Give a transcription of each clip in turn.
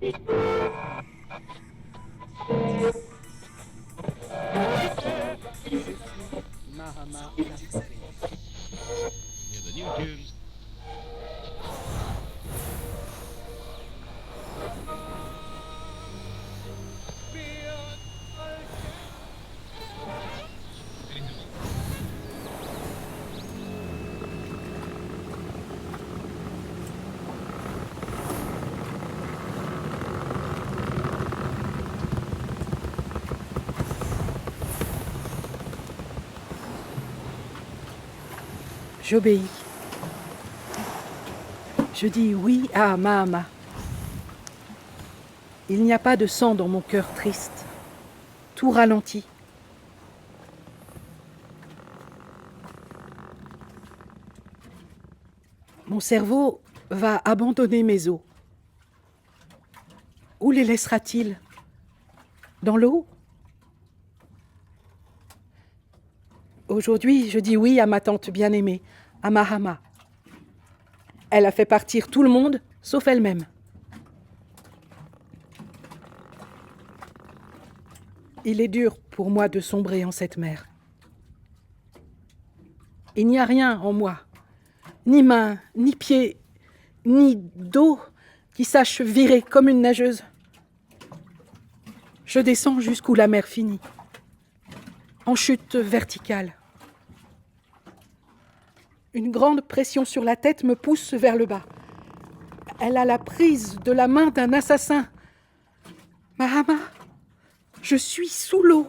Mahama Café. Hear the new tunes. J'obéis. Je dis oui à Mahama. Il n'y a pas de sang dans mon cœur triste. Tout ralentit. Mon cerveau va abandonner mes os. Où les laissera-t-il? Dans l'eau? Aujourd'hui, je dis oui à ma tante bien-aimée, à Mahama. Elle a fait partir tout le monde, sauf elle-même. Il est dur pour moi de sombrer en cette mer. Il n'y a rien en moi, ni main, ni pied, ni dos qui sache virer comme une nageuse. Je descends jusqu'où la mer finit, en chute verticale. Une grande pression sur la tête me pousse vers le bas. Elle a la prise de la main d'un assassin. Mahama, je suis sous l'eau.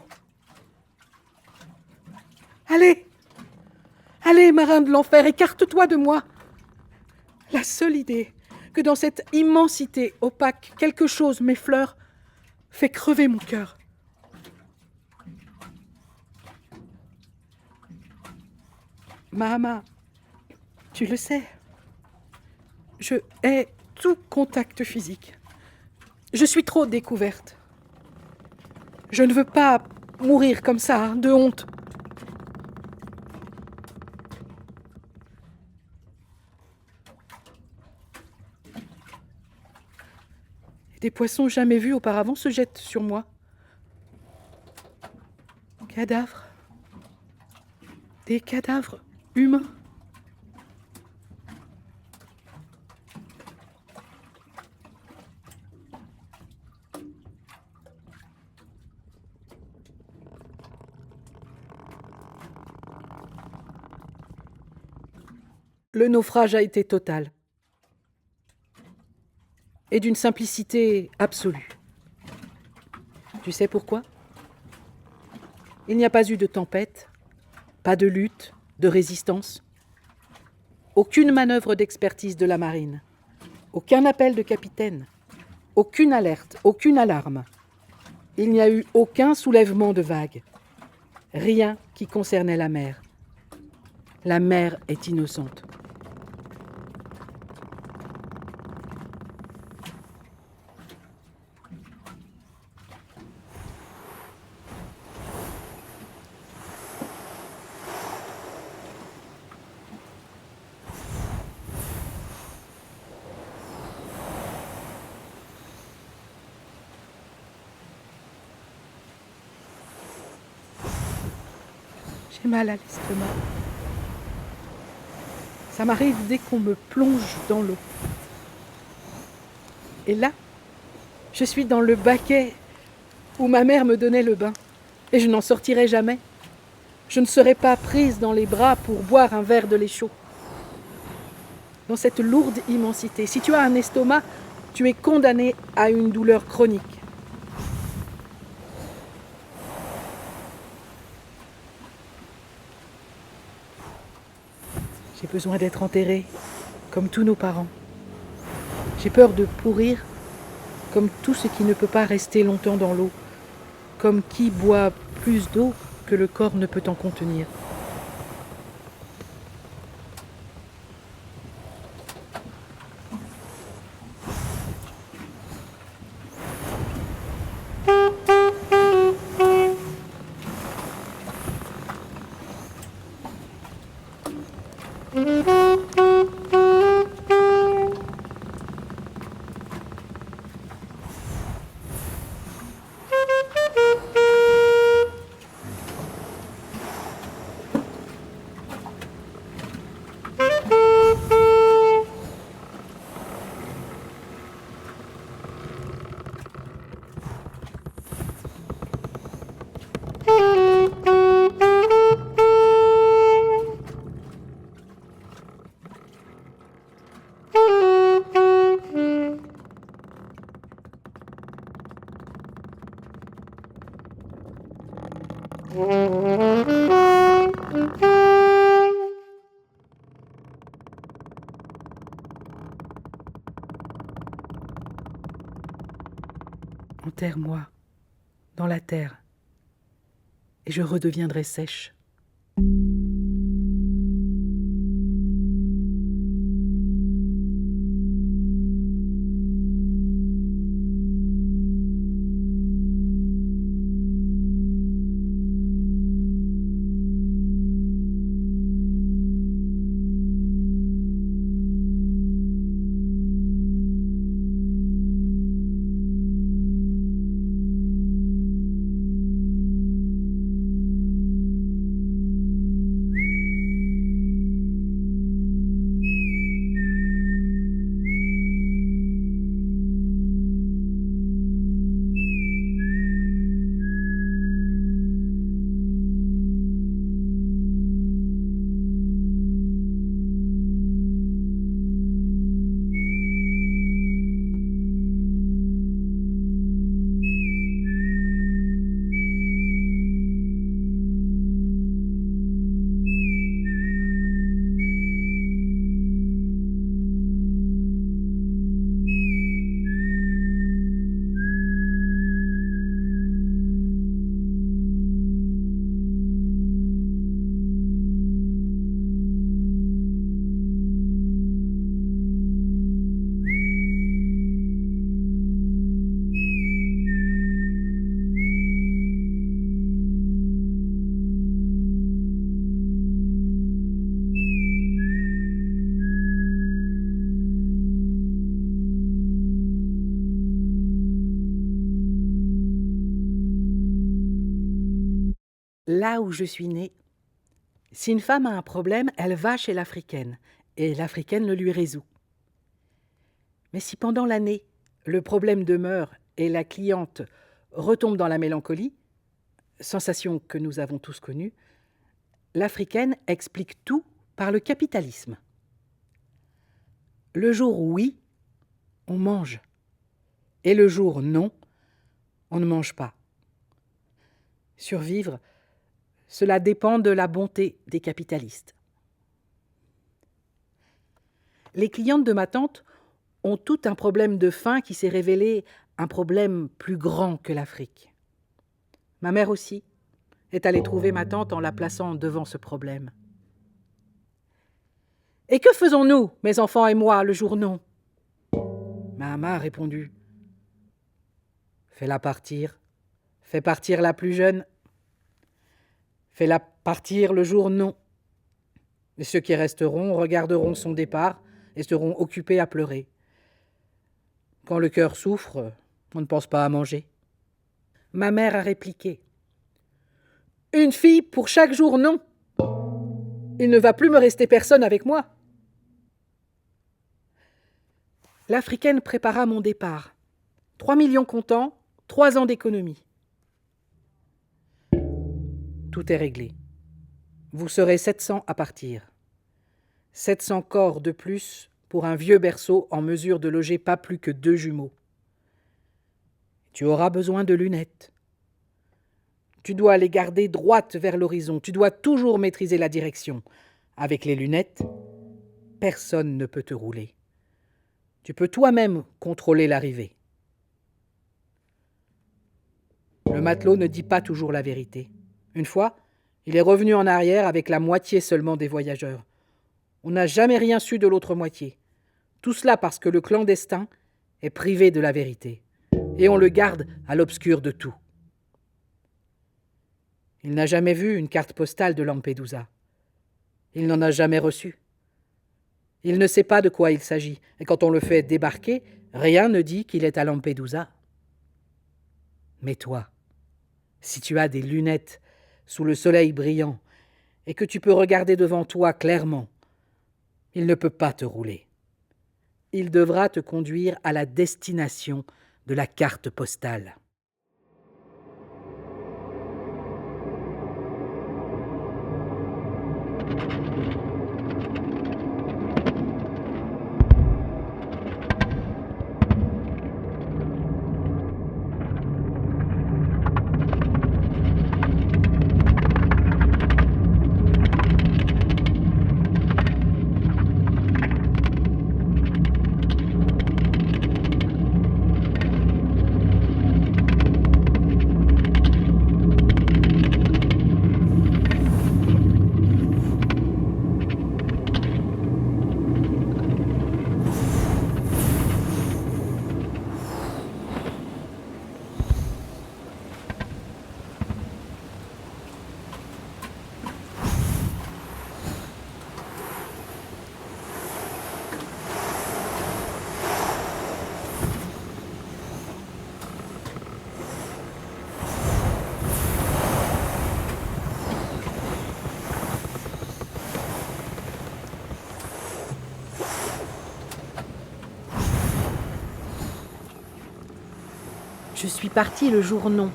Allez, allez, marin de l'enfer, écarte-toi de moi. La seule idée que dans cette immensité opaque, quelque chose m'effleure, fait crever mon cœur. Mahama, tu le sais, je hais tout contact physique. Je suis trop découverte. Je ne veux pas mourir comme ça, de honte. Des poissons jamais vus auparavant se jettent sur moi. Cadavres. Des cadavres humains. Le naufrage a été total. Et d'une simplicité absolue. Tu sais pourquoi? Il n'y a pas eu de tempête, pas de lutte, de résistance. Aucune manœuvre d'expertise de la marine. Aucun appel de capitaine. Aucune alerte, aucune alarme. Il n'y a eu aucun soulèvement de vagues. Rien qui concernait la mer. La mer est innocente. J'ai mal à l'estomac. Ça m'arrive dès qu'on me plonge dans l'eau. Et là, je suis dans le baquet où ma mère me donnait le bain. Et je n'en sortirai jamais. Je ne serai pas prise dans les bras pour boire un verre de lait chaud. Dans cette lourde immensité, si tu as un estomac, tu es condamné à une douleur chronique. J'ai besoin d'être enterrée, comme tous nos parents. J'ai peur de pourrir, comme tout ce qui ne peut pas rester longtemps dans l'eau, comme qui boit plus d'eau que le corps ne peut en contenir. Enterre-moi dans la terre, et je redeviendrai sèche. Là où je suis née, si une femme a un problème, elle va chez l'Africaine, et l'Africaine le lui résout. Mais si pendant l'année, le problème demeure et la cliente retombe dans la mélancolie, sensation que nous avons tous connue, l'Africaine explique tout par le capitalisme. Le jour oui, on mange, et le jour non, on ne mange pas. Survivre, cela dépend de la bonté des capitalistes. Les clientes de ma tante ont tout un problème de faim qui s'est révélé un problème plus grand que l'Afrique. Ma mère aussi est allée trouver ma tante en la plaçant devant ce problème. « Et que faisons-nous, mes enfants et moi, le jour non ?» Ma maman a répondu « Fais-la partir, fais partir la plus jeune. Fais-la partir le jour non. Et ceux qui resteront regarderont son départ et seront occupés à pleurer. Quand le cœur souffre, on ne pense pas à manger. » Ma mère a répliqué « Une fille pour chaque jour non. Il ne va plus me rester personne avec moi. » L'Africaine prépara mon départ. 3 millions comptant, 3 ans d'économie. Tout est réglé. Vous serez 700 à partir. 700 corps de plus pour un vieux berceau en mesure de loger pas plus que 2 jumeaux. Tu auras besoin de lunettes. Tu dois les garder droites vers l'horizon. Tu dois toujours maîtriser la direction. Avec les lunettes, personne ne peut te rouler. Tu peux toi-même contrôler l'arrivée. Le matelot ne dit pas toujours la vérité. Une fois, il est revenu en arrière avec la moitié seulement des voyageurs. On n'a jamais rien su de l'autre moitié. Tout cela parce que le clandestin est privé de la vérité. Et on le garde à l'obscur de tout. Il n'a jamais vu une carte postale de Lampedusa. Il n'en a jamais reçu. Il ne sait pas de quoi il s'agit, et quand on le fait débarquer, rien ne dit qu'il est à Lampedusa. Mais toi, si tu as des lunettes sous le soleil brillant, et que tu peux regarder devant toi clairement, il ne peut pas te rouler. Il devra te conduire à la destination de la carte postale. Je suis partie le jour non,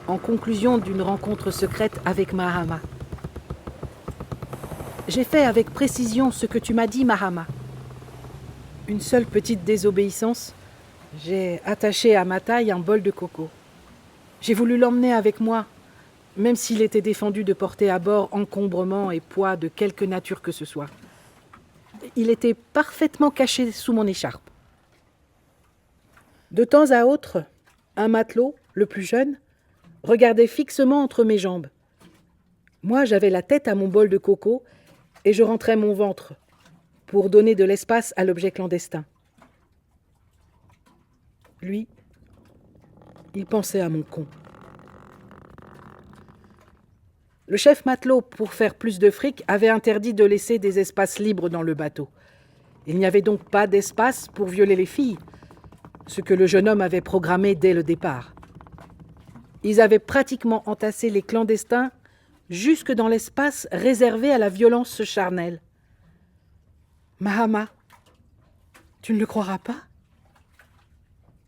en conclusion d'une rencontre secrète avec Mahama. J'ai fait avec précision ce que tu m'as dit, Mahama. Une seule petite désobéissance, j'ai attaché à ma taille un bol de coco. J'ai voulu l'emmener avec moi, même s'il était défendu de porter à bord encombrement et poids de quelque nature que ce soit. Il était parfaitement caché sous mon écharpe. De temps à autre, un matelot, le plus jeune, regardait fixement entre mes jambes. Moi, j'avais la tête à mon bol de coco et je rentrais mon ventre pour donner de l'espace à l'objet clandestin. Lui, il pensait à mon con. Le chef matelot, pour faire plus de fric, avait interdit de laisser des espaces libres dans le bateau. Il n'y avait donc pas d'espace pour violer les filles, ce que le jeune homme avait programmé dès le départ. Ils avaient pratiquement entassé les clandestins jusque dans l'espace réservé à la violence charnelle. Mahama, tu ne le croiras pas?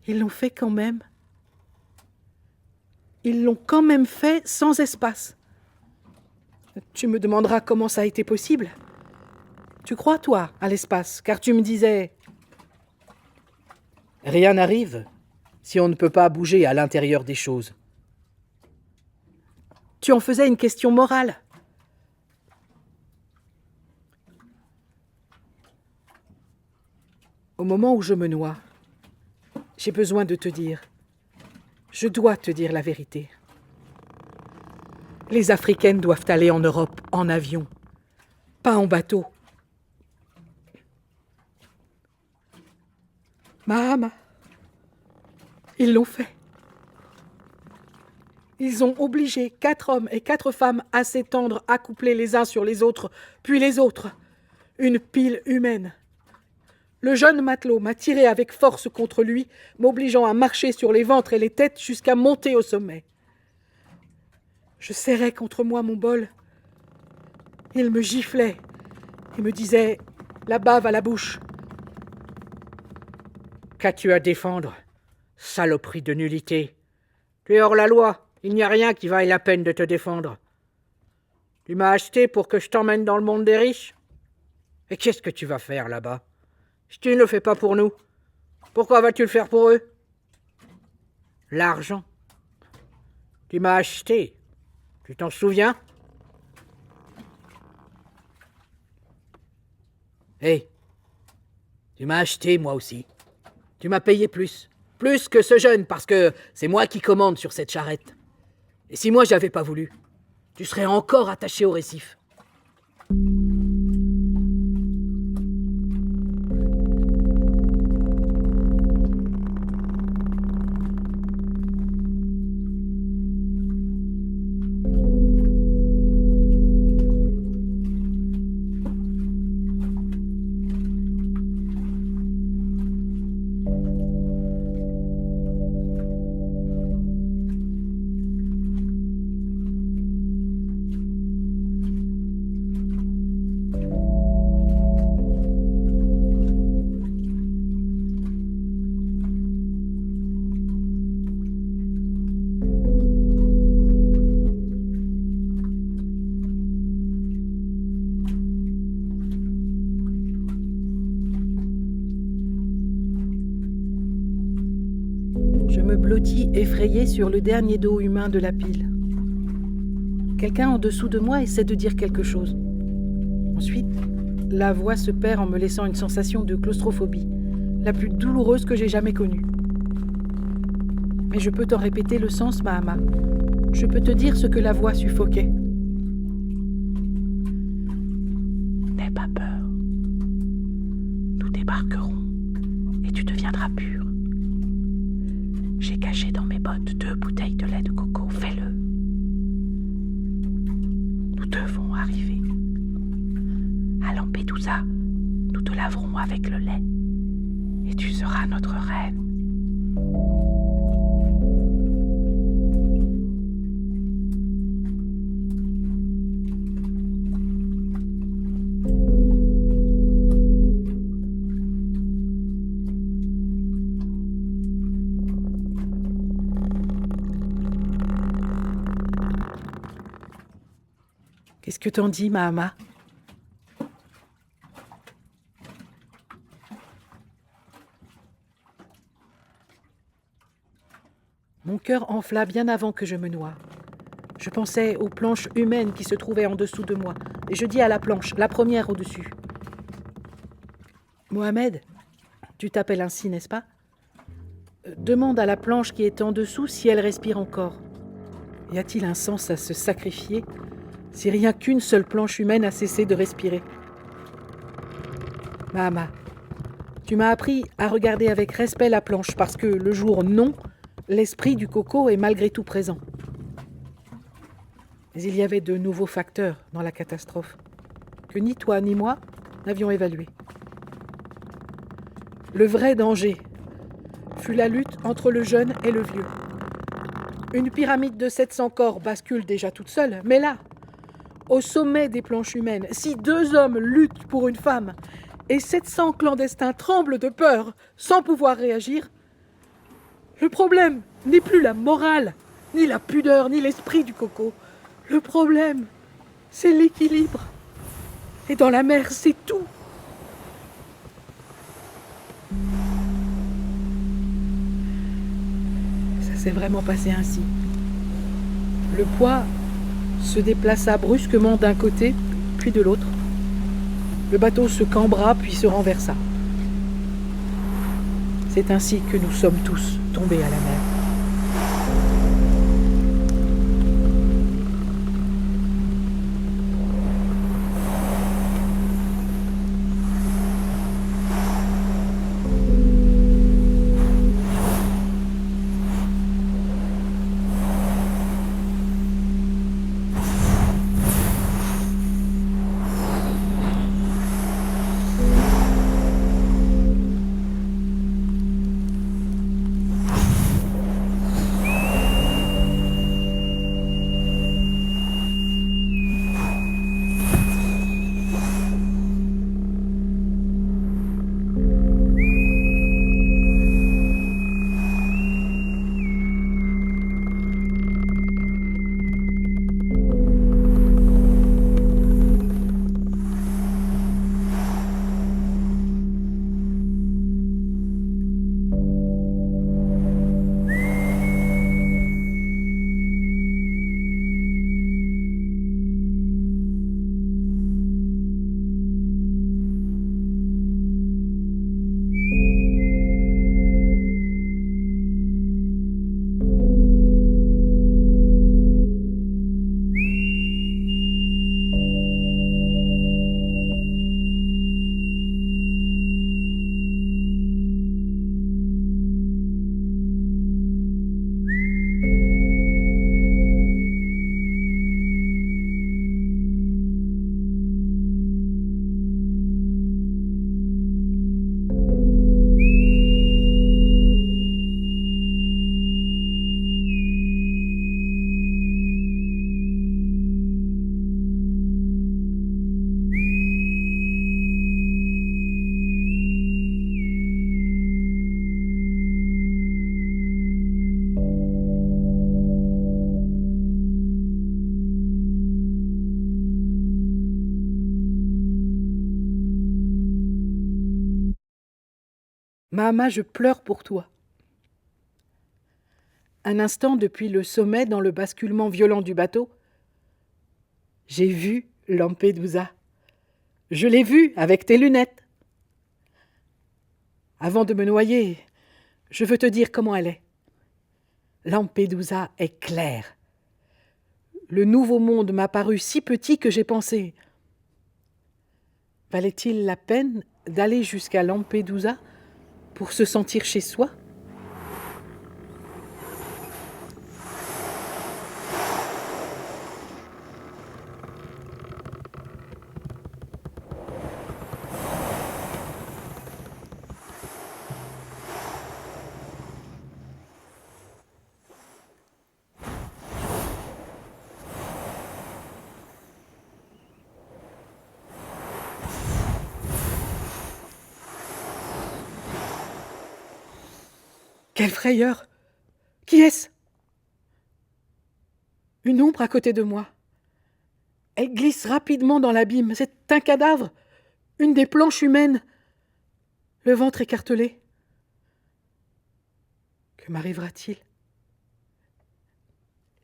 Ils l'ont fait quand même. Ils l'ont quand même fait sans espace. Tu me demanderas comment ça a été possible. Tu crois, toi, à l'espace, car tu me disais... Rien n'arrive si on ne peut pas bouger à l'intérieur des choses. Tu en faisais une question morale. Au moment où je me noie, j'ai besoin de te dire. Je dois te dire la vérité. Les Africaines doivent aller en Europe en avion, pas en bateau. Mahama, ils l'ont fait. Ils ont obligé 4 hommes et 4 femmes assez tendres accouplés les uns sur les autres, puis les autres. Une pile humaine. Le jeune matelot m'a tiré avec force contre lui, m'obligeant à marcher sur les ventres et les têtes jusqu'à monter au sommet. Je serrais contre moi mon bol. Il me giflait et me disait « la bave à la bouche ». Qu'as-tu à défendre, saloperie de nullité? Tu es hors la loi, il n'y a rien qui vaille la peine de te défendre. Tu m'as acheté pour que je t'emmène dans le monde des riches? Et qu'est-ce que tu vas faire là-bas? Si tu ne le fais pas pour nous, pourquoi vas-tu le faire pour eux? L'argent. Tu m'as acheté. Tu t'en souviens? Hé, tu m'as acheté moi aussi. Tu m'as payé plus. Plus que ce jeune, parce que c'est moi qui commande sur cette charrette. Et si moi j'avais pas voulu, tu serais encore attaché au récif. Je me blottis effrayé sur le dernier dos humain de la pile. Quelqu'un en dessous de moi essaie de dire quelque chose. Ensuite, la voix se perd en me laissant une sensation de claustrophobie, la plus douloureuse que j'ai jamais connue. Mais je peux t'en répéter le sens, Mahama. Je peux te dire ce que la voix suffoquait. N'aie pas peur. Nous débarquerons et tu deviendras pur. J'ai caché dans mes bottes 2 bouteilles de lait de coco. Fais-le. Nous devons arriver. À Lampedusa, nous te laverons avec le lait. Et tu seras notre reine. Qu'est-ce que t'en dis, Mahama? Mon cœur enfla bien avant que je me noie. Je pensais aux planches humaines qui se trouvaient en dessous de moi, et je dis à la planche, la première au-dessus. Mohamed, tu t'appelles ainsi, n'est-ce pas? Demande à la planche qui est en dessous si elle respire encore. Y a-t-il un sens à se sacrifier si rien qu'une seule planche humaine a cessé de respirer? Mahama, tu m'as appris à regarder avec respect la planche parce que le jour non, l'esprit du coco est malgré tout présent. Mais il y avait de nouveaux facteurs dans la catastrophe que ni toi ni moi n'avions évalués. Le vrai danger fut la lutte entre le jeune et le vieux. Une pyramide de 700 corps bascule déjà toute seule, mais là, au sommet des planches humaines, si 2 hommes luttent pour une femme et 700 clandestins tremblent de peur sans pouvoir réagir, le problème n'est plus la morale, ni la pudeur, ni l'esprit du coco. Le problème, c'est l'équilibre. Et dans la mer, c'est tout. Ça s'est vraiment passé ainsi. Le poids se déplaça brusquement d'un côté, puis de l'autre. Le bateau se cambra, puis se renversa. C'est ainsi que nous sommes tous tombés à la mer. Mahama, je pleure pour toi. Un instant depuis le sommet, dans le basculement violent du bateau, j'ai vu Lampedusa. Je l'ai vue avec tes lunettes. Avant de me noyer, je veux te dire comment elle est. Lampedusa est claire. Le nouveau monde m'a paru si petit que j'ai pensé: valait-il la peine d'aller jusqu'à Lampedusa pour se sentir chez soi? Quelle frayeur! Qui est-ce? Une ombre à côté de moi. Elle glisse rapidement dans l'abîme. C'est un cadavre, une des planches humaines, le ventre écartelé. Que m'arrivera-t-il?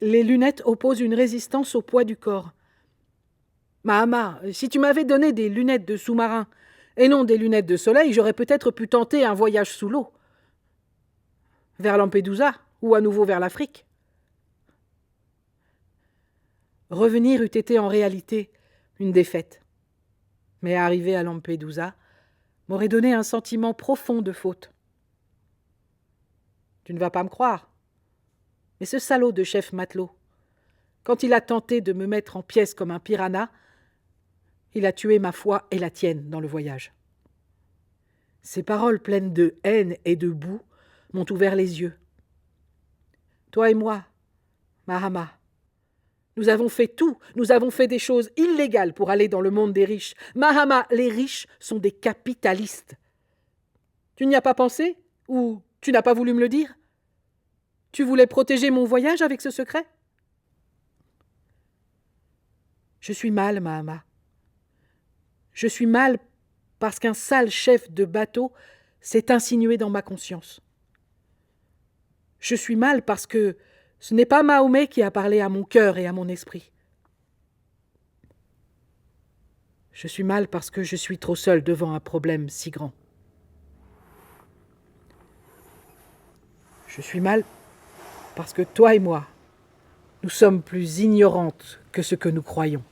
Les lunettes opposent une résistance au poids du corps. Mahama, si tu m'avais donné des lunettes de sous-marin et non des lunettes de soleil, j'aurais peut-être pu tenter un voyage sous l'eau. Vers Lampedusa ou à nouveau vers l'Afrique. Revenir eût été en réalité une défaite. Mais arriver à Lampedusa m'aurait donné un sentiment profond de faute. Tu ne vas pas me croire, mais ce salaud de chef matelot, quand il a tenté de me mettre en pièces comme un piranha, il a tué ma foi et la tienne dans le voyage. Ces paroles pleines de haine et de boue m'ont ouvert les yeux. Toi et moi, Mahama, nous avons fait tout, nous avons fait des choses illégales pour aller dans le monde des riches. Mahama, les riches sont des capitalistes. Tu n'y as pas pensé? Ou tu n'as pas voulu me le dire? Tu voulais protéger mon voyage avec ce secret? Je suis mal, Mahama. Je suis mal parce qu'un sale chef de bateau s'est insinué dans ma conscience. Je suis mal parce que ce n'est pas Mahomet qui a parlé à mon cœur et à mon esprit. Je suis mal parce que je suis trop seul devant un problème si grand. Je suis mal parce que toi et moi, nous sommes plus ignorantes que ce que nous croyons.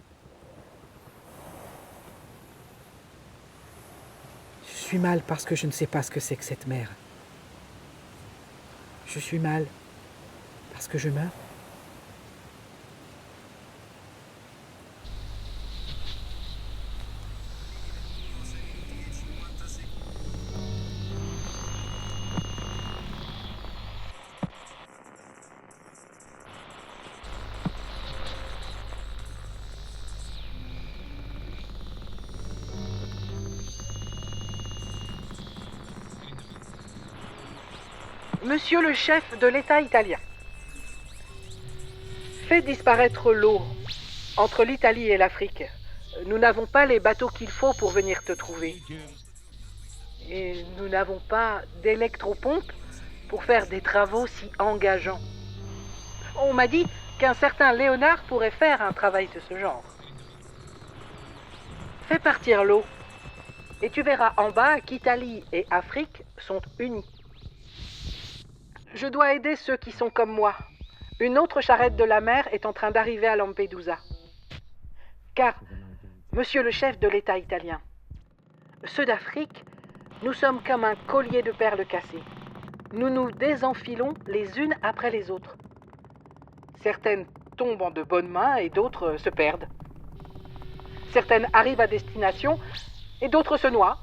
Je suis mal parce que je ne sais pas ce que c'est que cette mer. Je suis mal parce que je meurs. Monsieur le chef de l'État italien, fais disparaître l'eau entre l'Italie et l'Afrique. Nous n'avons pas les bateaux qu'il faut pour venir te trouver. Et nous n'avons pas d'électropompe pour faire des travaux si engageants. On m'a dit qu'un certain Léonard pourrait faire un travail de ce genre. Fais partir l'eau et tu verras en bas qu'Italie et Afrique sont unies. Je dois aider ceux qui sont comme moi. Une autre charrette de la mer est en train d'arriver à Lampedusa. Car, monsieur le chef de l'État italien, ceux d'Afrique, nous sommes comme un collier de perles cassées. Nous nous désenfilons les unes après les autres. Certaines tombent en de bonnes mains et d'autres se perdent. Certaines arrivent à destination et d'autres se noient.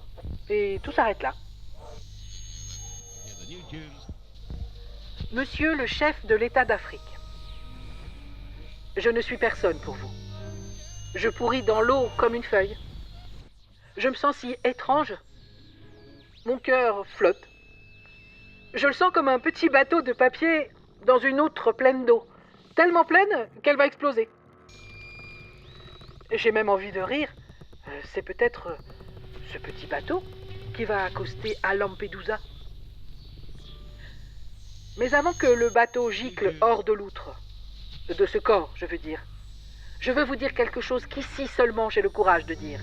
Et tout s'arrête là. Monsieur le chef de l'État d'Afrique, je ne suis personne pour vous. Je pourris dans l'eau comme une feuille. Je me sens si étrange. Mon cœur flotte. Je le sens comme un petit bateau de papier dans une outre pleine d'eau, tellement pleine qu'elle va exploser. J'ai même envie de rire. C'est peut-être ce petit bateau qui va accoster à Lampedusa. Mais avant que le bateau gicle hors de l'outre, de ce corps, je veux dire, je veux vous dire quelque chose qu'ici seulement j'ai le courage de dire.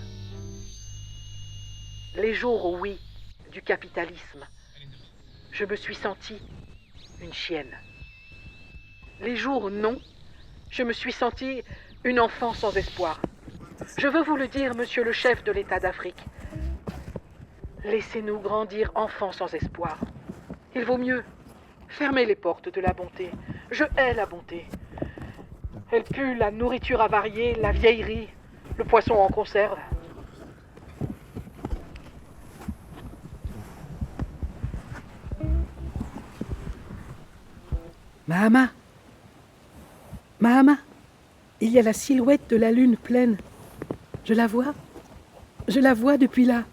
Les jours, oui, du capitalisme, je me suis sentie une chienne. Les jours, non, je me suis sentie une enfant sans espoir. Je veux vous le dire, monsieur le chef de l'État d'Afrique. Laissez-nous grandir enfants sans espoir. Il vaut mieux. Fermez les portes de la bonté. Je hais la bonté. Elle pue la nourriture avariée, la vieillerie, le poisson en conserve. Mahama, Mahama, il y a la silhouette de la lune pleine. Je la vois depuis là.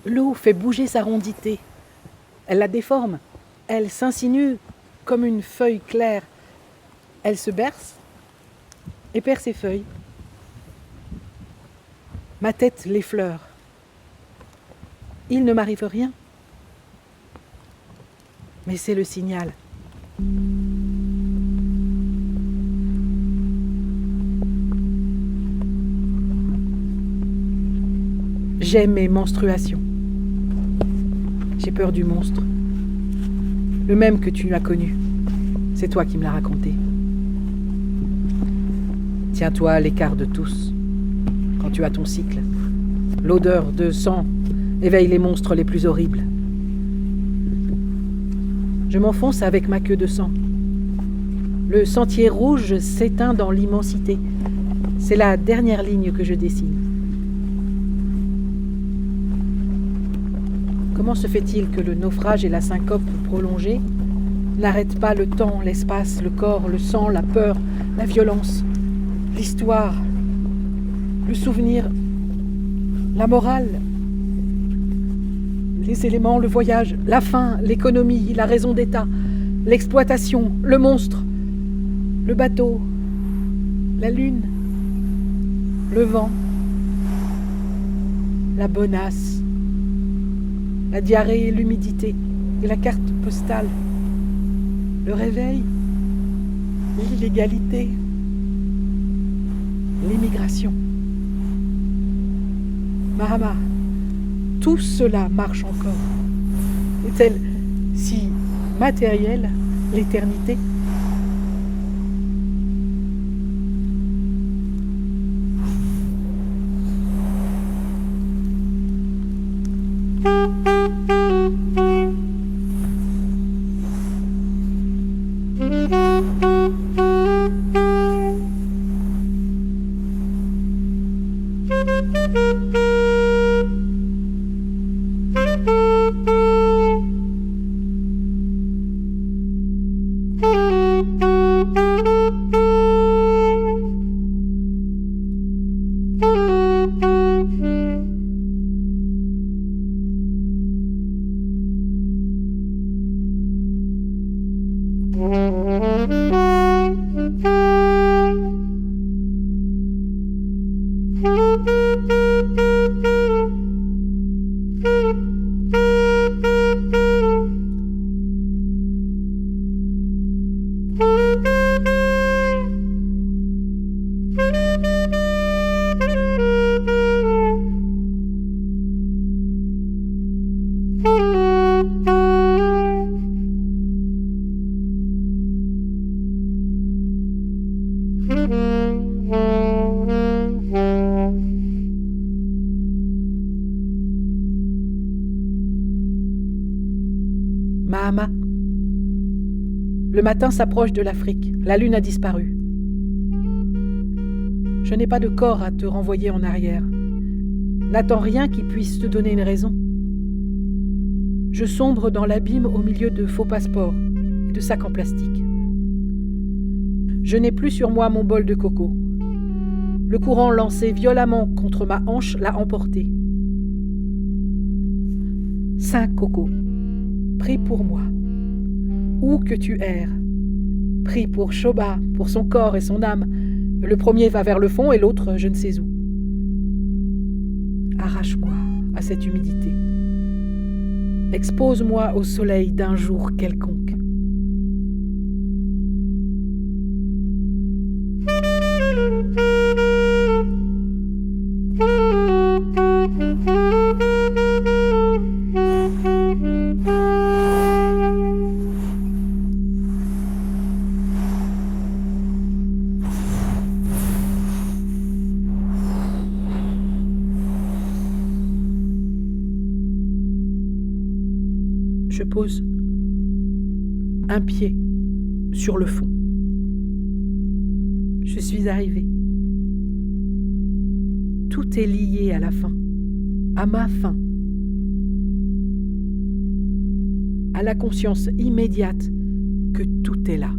L'eau fait bouger sa rondité. Elle la déforme, elle s'insinue comme une feuille claire. Elle se berce, et perd ses feuilles. Ma tête l'effleure. Il ne m'arrive rien. Mais c'est le signal. J'aime mes menstruations. J'ai peur du monstre. Le même que tu as connu. C'est toi qui me l'as raconté. Tiens-toi à l'écart de tous. Quand tu as ton cycle, l'odeur de sang éveille les monstres les plus horribles. Je m'enfonce avec ma queue de sang. Le sentier rouge s'éteint dans l'immensité. C'est la dernière ligne que je dessine. Comment se fait-il que le naufrage et la syncope prolongée n'arrêtent pas le temps, l'espace, le corps, le sang, la peur, la violence, l'histoire, le souvenir, la morale, les éléments, le voyage, la faim, l'économie, la raison d'État, l'exploitation, le monstre, le bateau, la lune, le vent, la bonasse, la diarrhée et l'humidité, et la carte postale, le réveil, l'illégalité, l'immigration. Mahama, tout cela marche encore. Est-elle si matérielle, l'éternité ? Mahama. Le matin s'approche de l'Afrique. La lune a disparu. Je n'ai pas de corps à te renvoyer en arrière. N'attends rien qui puisse te donner une raison. Je sombre dans l'abîme au milieu de faux passeports et de sacs en plastique. Je n'ai plus sur moi mon bol de coco. Le courant lancé violemment contre ma hanche l'a emporté. 5 cocos, pris pour moi. Où que tu erres, pris pour Shoba, pour son corps et son âme. Le premier va vers le fond et l'autre je ne sais où. Arrache-moi à cette humidité. Expose-moi au soleil d'un jour quelconque. Je pose un pied sur le fond. Je suis arrivée. Tout est lié à la fin, à ma fin, à la conscience immédiate que tout est là.